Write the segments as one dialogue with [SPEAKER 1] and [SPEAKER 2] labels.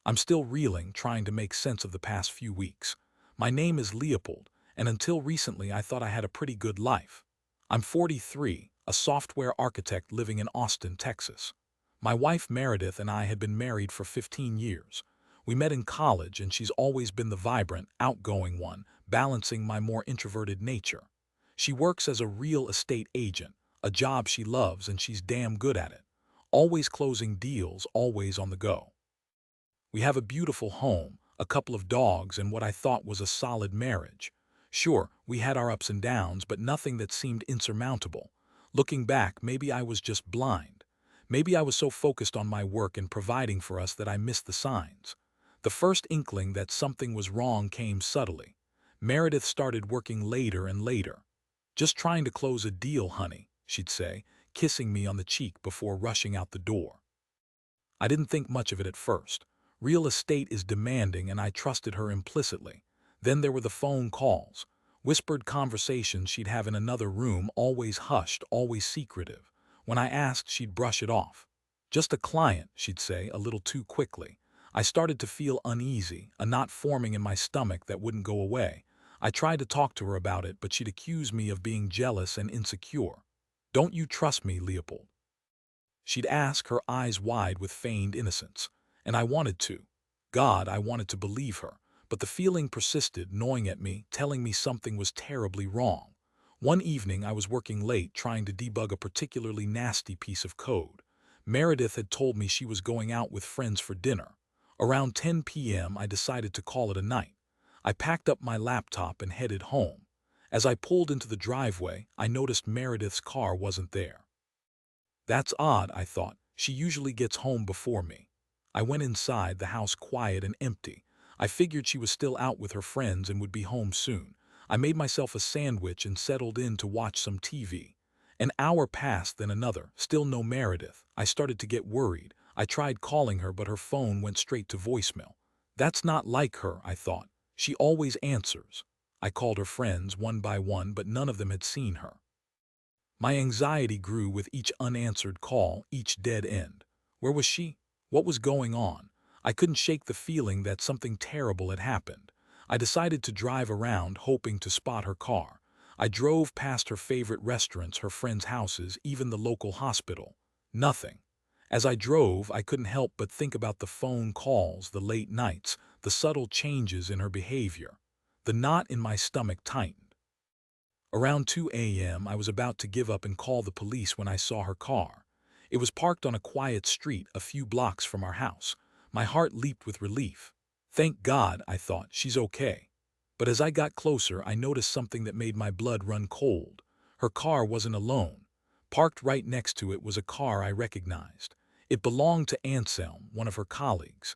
[SPEAKER 1] I'm still reeling, trying to make sense of the past few weeks. My name is Leopold, and until recently I thought I had a pretty good life. I'm 43, a software architect living in Austin, Texas. My wife Meredith and I had been married for 15 years. We met in college, and she's always been the vibrant, outgoing one, balancing my more introverted nature. She works as a real estate agent, a job she loves, and she's damn good at it. Always closing deals, always on the go. We have a beautiful home, a couple of dogs, and what I thought was a solid marriage. Sure, we had our ups and downs, but nothing that seemed insurmountable. Looking back, maybe I was just blind. Maybe I was so focused on my work and providing for us that I missed the signs. The first inkling that something was wrong came subtly. Meredith started working later and later. "Just trying to close a deal, honey," she'd say, kissing me on the cheek before rushing out the door. I didn't think much of it at first. Real estate is demanding, and I trusted her implicitly. Then there were the phone calls, whispered conversations she'd have in another room, always hushed, always secretive. When I asked, she'd brush it off. "Just a client," she'd say, a little too quickly. I started to feel uneasy, a knot forming in my stomach that wouldn't go away. I tried to talk to her about it, but she'd accuse me of being jealous and insecure. "Don't you trust me, Leopold?" She'd ask, her eyes wide with feigned innocence. And I wanted to. God, I wanted to believe her. But the feeling persisted, gnawing at me, telling me something was terribly wrong. One evening I was working late, trying to debug a particularly nasty piece of code. Meredith had told me she was going out with friends for dinner. Around 10 p.m. I decided to call it a night. I packed up my laptop and headed home. As I pulled into the driveway, I noticed Meredith's car wasn't there. That's odd, I thought. She usually gets home before me. I went inside, the house quiet and empty. I figured she was still out with her friends and would be home soon. I made myself a sandwich and settled in to watch some TV. An hour passed, then another. Still no Meredith. I started to get worried. I tried calling her, but her phone went straight to voicemail. That's not like her, I thought. She always answers. I called her friends one by one, but none of them had seen her. My anxiety grew with each unanswered call, each dead end. Where was she? What was going on? I couldn't shake the feeling that something terrible had happened. I decided to drive around, hoping to spot her car. I drove past her favorite restaurants, her friends' houses, even the local hospital. Nothing. As I drove, I couldn't help but think about the phone calls, the late nights, the subtle changes in her behavior. The knot in my stomach tightened. Around 2 a.m., I was about to give up and call the police when I saw her car. It was parked on a quiet street a few blocks from our house. My heart leaped with relief. Thank God, I thought, she's okay. But as I got closer, I noticed something that made my blood run cold. Her car wasn't alone. Parked right next to it was a car I recognized. It belonged to Anselm, one of her colleagues.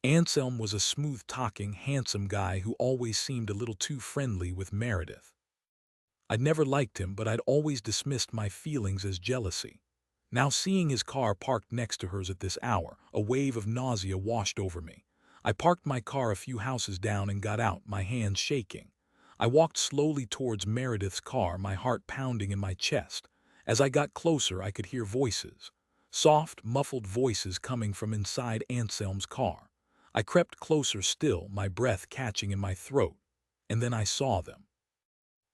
[SPEAKER 1] Anselm was a smooth-talking, handsome guy who always seemed a little too friendly with Meredith. I'd never liked him, but I'd always dismissed my feelings as jealousy. Now seeing his car parked next to hers at this hour, a wave of nausea washed over me. I parked my car a few houses down and got out, my hands shaking. I walked slowly towards Meredith's car, my heart pounding in my chest. As I got closer, I could hear voices. Soft, muffled voices coming from inside Anselm's car. I crept closer still, my breath catching in my throat. And then I saw them.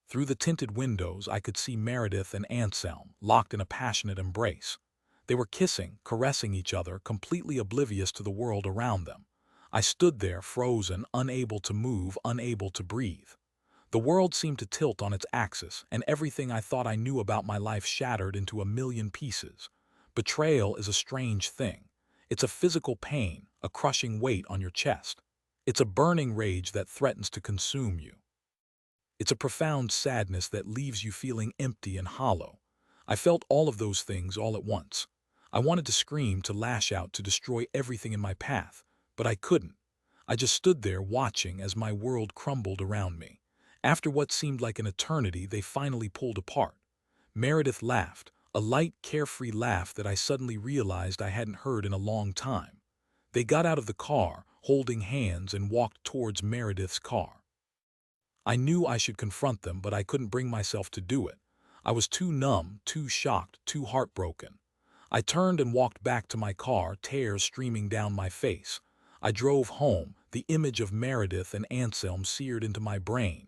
[SPEAKER 1] Through the tinted windows, I could see Meredith and Anselm, locked in a passionate embrace. They were kissing, caressing each other, completely oblivious to the world around them. I stood there, frozen, unable to move, unable to breathe. The world seemed to tilt on its axis, and everything I thought I knew about my life shattered into a million pieces. Betrayal is a strange thing. It's a physical pain, a crushing weight on your chest. It's a burning rage that threatens to consume you. It's a profound sadness that leaves you feeling empty and hollow. I felt all of those things all at once. I wanted to scream, to lash out, to destroy everything in my path, but I couldn't. I just stood there watching as my world crumbled around me. After what seemed like an eternity, they finally pulled apart. Meredith laughed, a light, carefree laugh that I suddenly realized I hadn't heard in a long time. They got out of the car, holding hands, and walked towards Meredith's car. I knew I should confront them, but I couldn't bring myself to do it. I was too numb, too shocked, too heartbroken. I turned and walked back to my car, tears streaming down my face. I drove home, the image of Meredith and Anselm seared into my brain.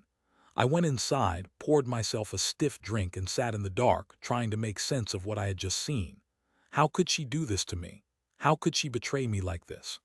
[SPEAKER 1] I went inside, poured myself a stiff drink and sat in the dark, trying to make sense of what I had just seen. How could she do this to me? How could she betray me like this?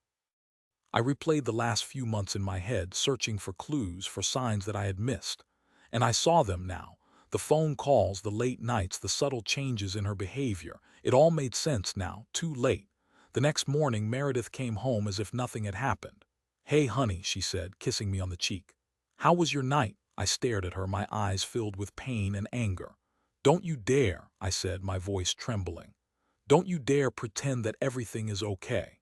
[SPEAKER 1] I replayed the last few months in my head, searching for clues, for signs that I had missed. And I saw them now. The phone calls, the late nights, the subtle changes in her behavior. It all made sense now, too late. The next morning, Meredith came home as if nothing had happened. "Hey, honey," she said, kissing me on the cheek. "How was your night?" I stared at her, my eyes filled with pain and anger. "Don't you dare," I said, my voice trembling. "Don't you dare pretend that everything is okay."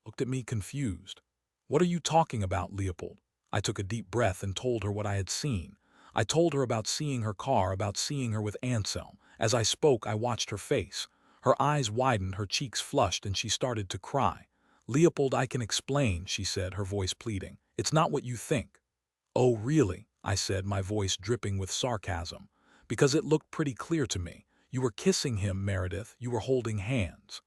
[SPEAKER 1] Looked at me confused. "What are you talking about, Leopold?" I took a deep breath and told her what I had seen. I told her about seeing her car, about seeing her with Anselm. As I spoke, I watched her face. Her eyes widened, her cheeks flushed, and she started to cry. "Leopold, I can explain," she said, her voice pleading. "It's not what you think." "Oh, really?" I said, my voice dripping with sarcasm. "Because it looked pretty clear to me. You were kissing him, Meredith. You were holding hands.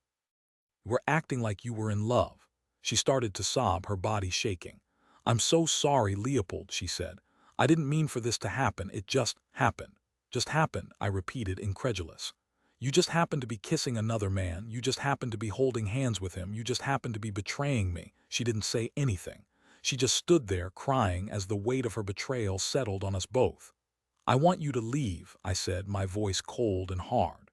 [SPEAKER 1] You were acting like you were in love." She started to sob, her body shaking. "I'm so sorry, Leopold," she said. "I didn't mean for this to happen. It just happened." "Just happened," I repeated, incredulous. "You just happened to be kissing another man. You just happened to be holding hands with him. You just happened to be betraying me." She didn't say anything. She just stood there, crying, as the weight of her betrayal settled on us both. "I want you to leave," I said, my voice cold and hard.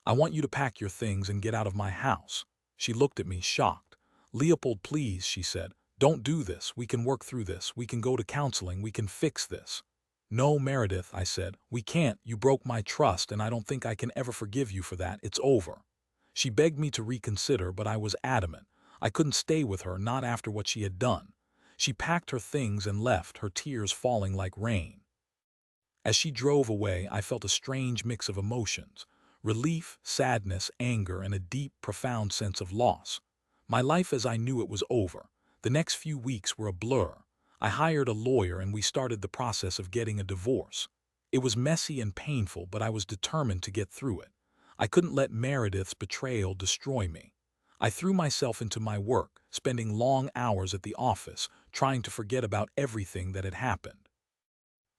[SPEAKER 1] "I want you to pack your things and get out of my house." She looked at me, shocked. "Leopold, please," she said. "Don't do this. We can work through this. We can go to counseling. We can fix this." "No, Meredith," I said. "We can't. You broke my trust, and I don't think I can ever forgive you for that. It's over." She begged me to reconsider, but I was adamant. I couldn't stay with her, not after what she had done. She packed her things and left, her tears falling like rain. As she drove away, I felt a strange mix of emotions: relief, sadness, anger, and a deep, profound sense of loss. My life as I knew it was over. The next few weeks were a blur. I hired a lawyer and we started the process of getting a divorce. It was messy and painful, but I was determined to get through it. I couldn't let Meredith's betrayal destroy me. I threw myself into my work, spending long hours at the office, trying to forget about everything that had happened.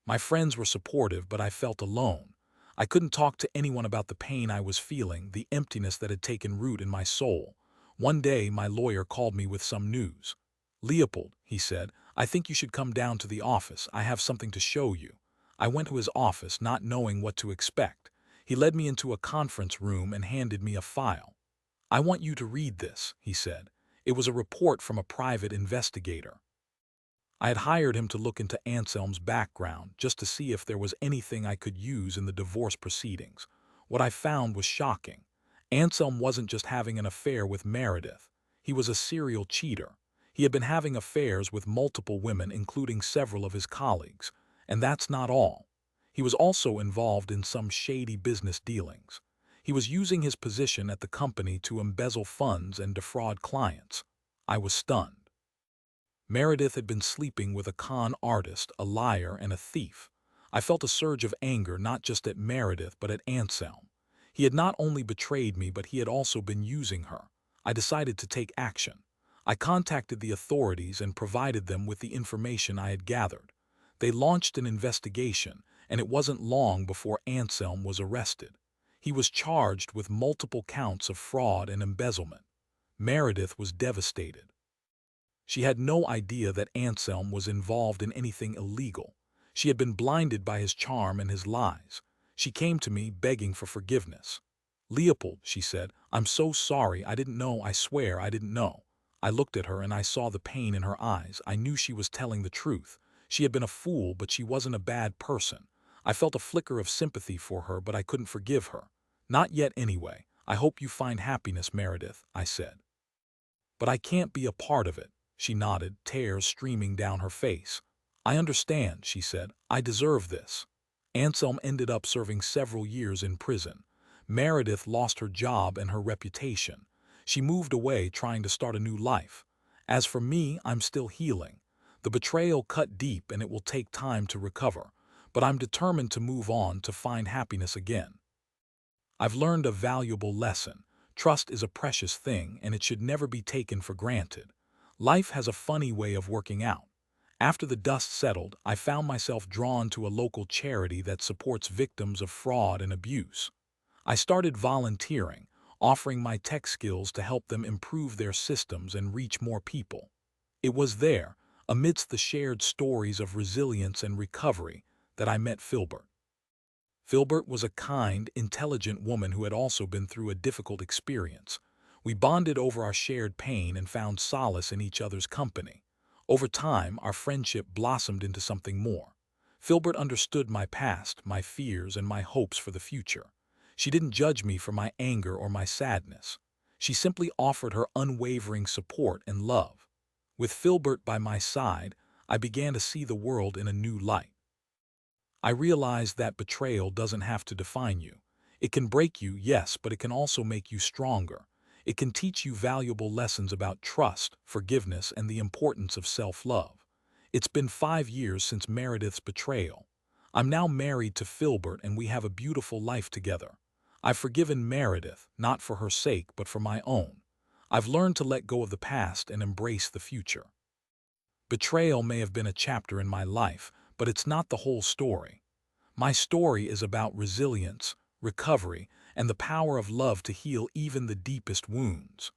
[SPEAKER 1] My friends were supportive, but I felt alone. I couldn't talk to anyone about the pain I was feeling, the emptiness that had taken root in my soul. One day, my lawyer called me with some news. "Leopold," he said, "I think you should come down to the office. I have something to show you." I went to his office, not knowing what to expect. He led me into a conference room and handed me a file. "I want you to read this," he said. It was a report from a private investigator. I had hired him to look into Anselm's background, just to see if there was anything I could use in the divorce proceedings. What I found was shocking. Anselm wasn't just having an affair with Meredith. He was a serial cheater. He had been having affairs with multiple women, including several of his colleagues. And that's not all. He was also involved in some shady business dealings. He was using his position at the company to embezzle funds and defraud clients. I was stunned. Meredith had been sleeping with a con artist, a liar, and a thief. I felt a surge of anger, not just at Meredith but at Anselm. He had not only betrayed me, but he had also been using her. I decided to take action. I contacted the authorities and provided them with the information I had gathered. They launched an investigation, and it wasn't long before Anselm was arrested. He was charged with multiple counts of fraud and embezzlement. Meredith was devastated. She had no idea that Anselm was involved in anything illegal. She had been blinded by his charm and his lies. She came to me begging for forgiveness. "Leopold," she said, "I'm so sorry. I didn't know. I swear I didn't know." I looked at her and I saw the pain in her eyes. I knew she was telling the truth. She had been a fool, but she wasn't a bad person. I felt a flicker of sympathy for her, but I couldn't forgive her. "Not yet, anyway. I hope you find happiness, Meredith," I said. "But I can't be a part of it." She nodded, tears streaming down her face. "I understand," she said. "I deserve this." Anselm ended up serving several years in prison. Meredith lost her job and her reputation. She moved away, trying to start a new life. As for me, I'm still healing. The betrayal cut deep and it will take time to recover. But I'm determined to move on, to find happiness again. I've learned a valuable lesson. Trust is a precious thing, and it should never be taken for granted. Life has a funny way of working out. After the dust settled, I found myself drawn to a local charity that supports victims of fraud and abuse. I started volunteering, offering my tech skills to help them improve their systems and reach more people. It was there, amidst the shared stories of resilience and recovery, that I met Philbert. Philbert was a kind, intelligent woman who had also been through a difficult experience. We bonded over our shared pain and found solace in each other's company. Over time, our friendship blossomed into something more. Philbert understood my past, my fears, and my hopes for the future. She didn't judge me for my anger or my sadness. She simply offered her unwavering support and love. With Philbert by my side, I began to see the world in a new light. I realized that betrayal doesn't have to define you. It can break you, yes, but it can also make you stronger. It can teach you valuable lessons about trust, forgiveness, and the importance of self-love. It's been 5 years since Meredith's betrayal. I'm now married to Philbert and we have a beautiful life together. I've forgiven Meredith, not for her sake, but for my own. I've learned to let go of the past and embrace the future. Betrayal may have been a chapter in my life, but it's not the whole story. My story is about resilience, recovery, and the power of love to heal even the deepest wounds.